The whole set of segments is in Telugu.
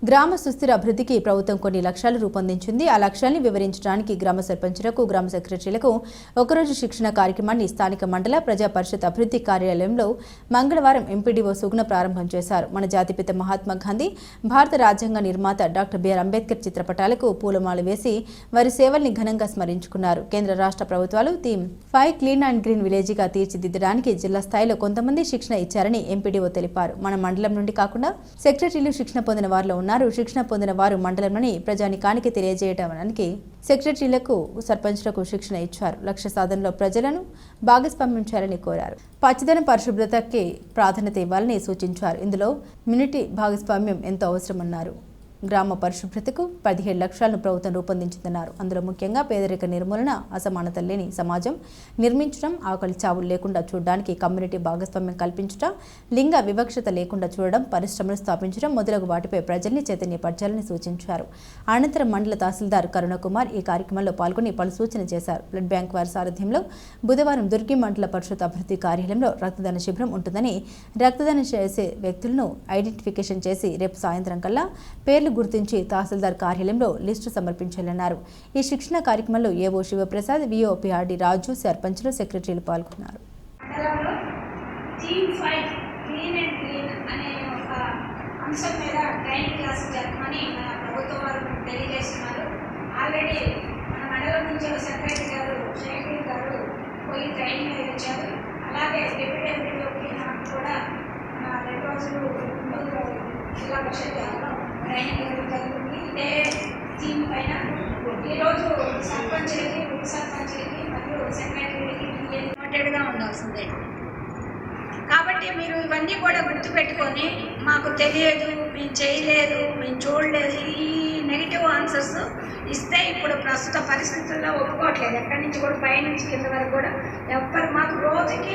గ్రామ సుస్థిర అభివృద్ధికి ప్రభుత్వం కొన్ని లక్ష్యాలు రూపొందించింది. ఆ లక్ష్యాన్ని వివరించడానికి గ్రామ సర్పంచులకు, గ్రామ సెక్రటరీలకు ఒకరోజు శిక్షణ కార్యక్రమాన్ని స్థానిక మండల ప్రజా పరిషత్ అభివృద్ధి కార్యాలయంలో మంగళవారం ఎంపీడీఓ సుగుణ ప్రారంభం చేశారు. మన జాతిపిత మహాత్మా గాంధీ, భారత రాజ్యాంగ నిర్మాత డాక్టర్ బిఆర్ అంబేద్కర్ చిత్రపటాలకు పూలమాల వేసి వారి సేవల్ని ఘనంగా స్మరించుకున్నారు. కేంద్ర రాష్ట్ర ప్రభుత్వాలు థీమ్ 5 క్లీన్ అండ్ గ్రీన్ విలేజ్గా తీర్చిదిద్దడానికి జిల్లా స్థాయిలో కొంతమంది శిక్షణ ఇచ్చారని ఎంపీడీఓ తెలిపారు. మన మండలం నుండి కాకుండా సెక్రటరీలు శిక్షణ పొందిన వారిలో ఉన్నారు. శిక్షణ పొందిన వారు మండలంలోని ప్రజానికానికి తెలియజేయడానికి సెక్రటరీలకు, సర్పంచ్లకు శిక్షణ ఇచ్చారు. లక్ష్య సాధనలో ప్రజలను భాగస్వామ్యం చేయాలని కోరారు. పచ్చదనం, పరిశుభ్రతకి ప్రాధాన్యత ఇవ్వాలని సూచించారు. ఇందులో కమ్యూనిటీ భాగస్వామ్యం ఎంతో అవసరమన్నారు. గ్రామ పరిశుభ్రతకు 17 లక్ష్యాలను ప్రభుత్వం రూపొందించిందన్నారు. అందులో ముఖ్యంగా పేదరిక నిర్మూలన, అసమానత లేని సమాజం నిర్మించడం, ఆకలి చావులు లేకుండా చూడడానికి కమ్యూనిటీ భాగస్వామ్యం కల్పించడం, లింగ వివక్షత లేకుండా చూడడం, పరిశ్రమలు స్థాపించడం మొదలగు వాటిపై ప్రజల్ని చైతన్యపరచాలని సూచించారు. అనంతరం మండల తహసీల్దార్ కరుణకుమార్ ఈ కార్యక్రమంలో పాల్గొని పలు సూచన చేశారు. బ్లడ్ బ్యాంక్ వారి సారథ్యంలో బుధవారం దుర్గి మండల పరిషత్ అభివృద్ధి కార్యాలయంలో రక్తదాన శిబిరం ఉంటుందని, రక్తదానం చేసే వ్యక్తులను ఐడెంటిఫికేషన్ చేసి రేపు సాయంత్రం కల్లా పేర్లు గుర్తించి తహసీల్దార్ కార్యాలయంలో లిస్టు సమర్పించాలన్నారు. ఈ శిక్షణ కార్యక్రమంలో ఏవో శివప్రసాద్, విఓ పిఆర్డి రాజు, సర్పంచులు, సెక్రటరీలు పాల్గొన్నారు. ట్రైనింగ్ జరుగుతుంది. ఇదే థీమ్ పైన ఈరోజు సర్పంచ్లకి, ఉప సర్పంచ్లకి మరియు సెక్రటరీలకి నోటెడ్గా ఉండాల్సిందే. కాబట్టి మీరు ఇవన్నీ కూడా గుర్తుపెట్టుకొని మాకు తెలియదు, మేము చేయలేదు, మేము చూడలేదు, ఈ నెగిటివ్ ఆన్సర్స్ ఇస్తే ఇప్పుడు ప్రస్తుత పరిస్థితుల్లో ఒప్పుకోవట్లేదు. ఎక్కడి నుంచి కూడా పైనుంచి కింద వరకు కూడా ఎవ్వరు మాకు రోజుకి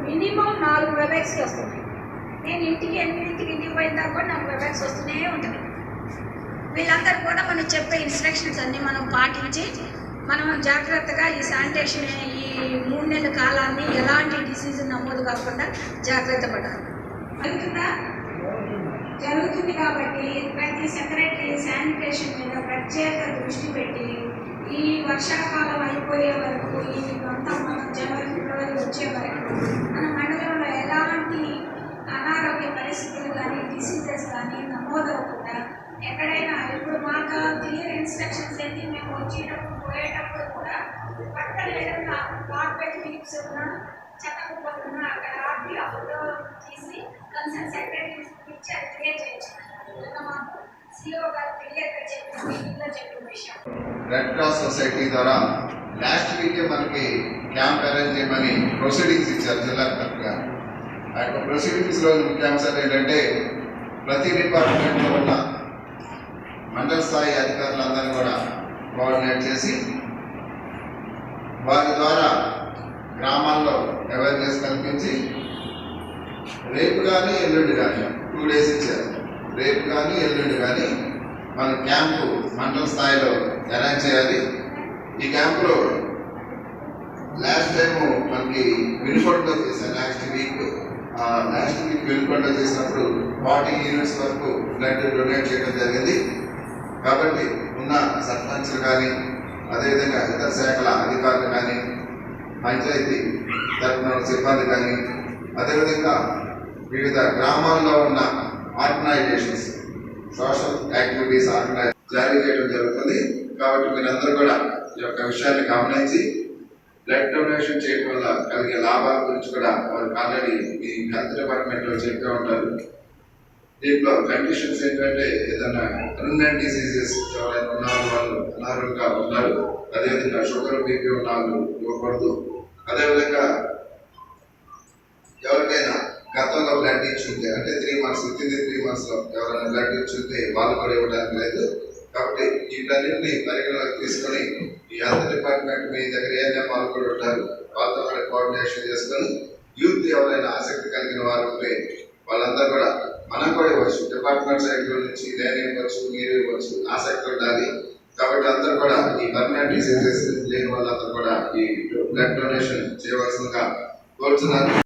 మినిమం 4 వెబెక్స్కి వస్తున్నాయి. నేను ఇంటికి 8ంటికి ఇంటికి పోయిన దాకా కూడా నాకు వెబెక్స్ వస్తూనే ఉంటుంది. వీళ్ళందరూ కూడా మనం చెప్పే ఇన్స్ట్రక్షన్స్ అన్నీ మనం పాటించి మనం జాగ్రత్తగా ఈ శానిటేషన్ ఈ 3 నెలల కాలాన్ని ఎలాంటి డిసీజ్ నమోదు కాకుండా జాగ్రత్త పడాలి. జరుగుతుంది కాబట్టి ప్రతి సెక్రటరీ శానిటేషన్ మీద ప్రత్యేక దృష్టి పెట్టి ఈ వర్షాకాలం అయిపోయే వరకు, ఈ అంతా మనం జనవరి, ఫిబ్రవరి వచ్చే వరకు మన మండలంలో ఎలాంటి అనారోగ్య పరిస్థితులు కానీ, డిసీజెస్ కానీ నమోదవకుండా ఎక్కడైనా ఇప్పుడు మాకు క్లియర్ ఇన్స్ట్రక్షన్స్ ఏంటి, మేము వచ్చేటప్పుడు పోయేటప్పుడు కూడా పక్కన ఏదైనా కార్పెట్ లీక్స్ ఉన్నా, చెత్తకుపోతున్నా అక్కడ ఆపి అప్పుడు తీసి కన్సర్న్ సెక్రటరీ ఇచ్చి అది క్లియర్ చేయొచ్చు. మాకు సిఓ గారు క్లియర్గా చెప్పిన మీటింగ్లో చెప్పిన విషయం. రెడ్ క్రాస్ సొసైటీ ద్వారా లాస్ట్ వీకే మనకి క్యాంప్ అరేంజ్ చేయమని ప్రొసీడింగ్స్ ఇచ్చారు జిల్లా కలెక్టర్ గారు. ఆ యొక్క ప్రొసీడింగ్స్లో ముఖ్యాంశాలు ఏంటంటే ప్రతి డిపార్ట్మెంట్లో ఉన్న మండల స్థాయి అధికారులందరినీ కూడా కోఆర్డినేట్ చేసి వారి ద్వారా గ్రామాల్లో అవేర్నెస్ కల్పించి రేపు కానీ ఎల్లుండి కానీ 2 డేస్ ఇచ్చారు. రేపు కానీ ఎల్లుండి కానీ మన క్యాంపు మండల స్థాయిలో అరేంజ్ చేయాలి. ఈ క్యాంపులో లాస్ట్ టైము మనకి వినుకొండలో చేశారు. లాస్ట్ వీక్ వినుకొండలో చేసినప్పుడు 40 యూనిట్స్ వరకు బ్లడ్ డొనేట్ చేయడం జరిగింది. కాబట్టి ఉన్న సర్పంచ్లు కానీ, అదేవిధంగా ఇతర శాఖల అధికారులు కానీ, పంచాయతీ తరఫున సిబ్బంది కానీ, అదేవిధంగా వివిధ గ్రామాల్లో ఉన్న ఆర్గనైజేషన్స్, సోషల్ యాక్టివిటీస్ జారీ చేయడం జరుగుతుంది. కాబట్టి మీరందరూ కూడా ఈ యొక్క విషయాన్ని గమనించి బ్లడ్ డొనేషన్ చేయడం వల్ల కలిగే లాభాల గురించి కూడా వారికి ఆల్రెడీ ఈ హెల్త్ డిపార్ట్మెంట్లో చెప్తూ ఉంటారు. దీంట్లో కండిషన్స్ ఏంటంటే ఏదైనా రన్నెంట్ డిసీజెస్ ఎవరైనా ఉన్నారు, వాళ్ళు అనారోగ్యంగా ఉన్నారు, అదేవిధంగా షుగర్, బీపీ ఉన్న వాళ్ళు ఇవ్వకూడదు. అదేవిధంగా ఎవరికైనా గతంలో బ్లడ్ ఇచ్చుంటే, అంటే 3 months విత్ 3 monthsలో ఎవరైనా బ్లడ్ ఇచ్చుంటే వాళ్ళు కూడా ఇవ్వడానికి లేదు. కాబట్టి వీటన్నింటినీ పరిగణలోకి తీసుకొని ఈ హెల్త్ డిపార్ట్మెంట్ మీ దగ్గర ఏఎన్ఎం వాళ్ళు కూడా ఉంటారు, వాళ్ళతో కూడా కోఆర్డినేషన్ చేసుకొని యూత్ ఎవరైనా ఆసక్తి కలిగిన వారు ఉంటే వాళ్ళందరూ కూడా మనం కూడా ఇవ్వచ్చు. డిపార్ట్మెంట్ సైడ్లో నుంచి నేను ఇవ్వచ్చు, మీరు ఇవ్వచ్చు, ఆసక్తి ఉండాలి. కాబట్టి అందరూ కూడా ఈ పర్మనెంట్ డిసీజెస్ లేని వాళ్ళందరూ కూడా ఈ బ్లడ్ డొనేషన్ చేయవలసిందిగా కోరుతున్నాను.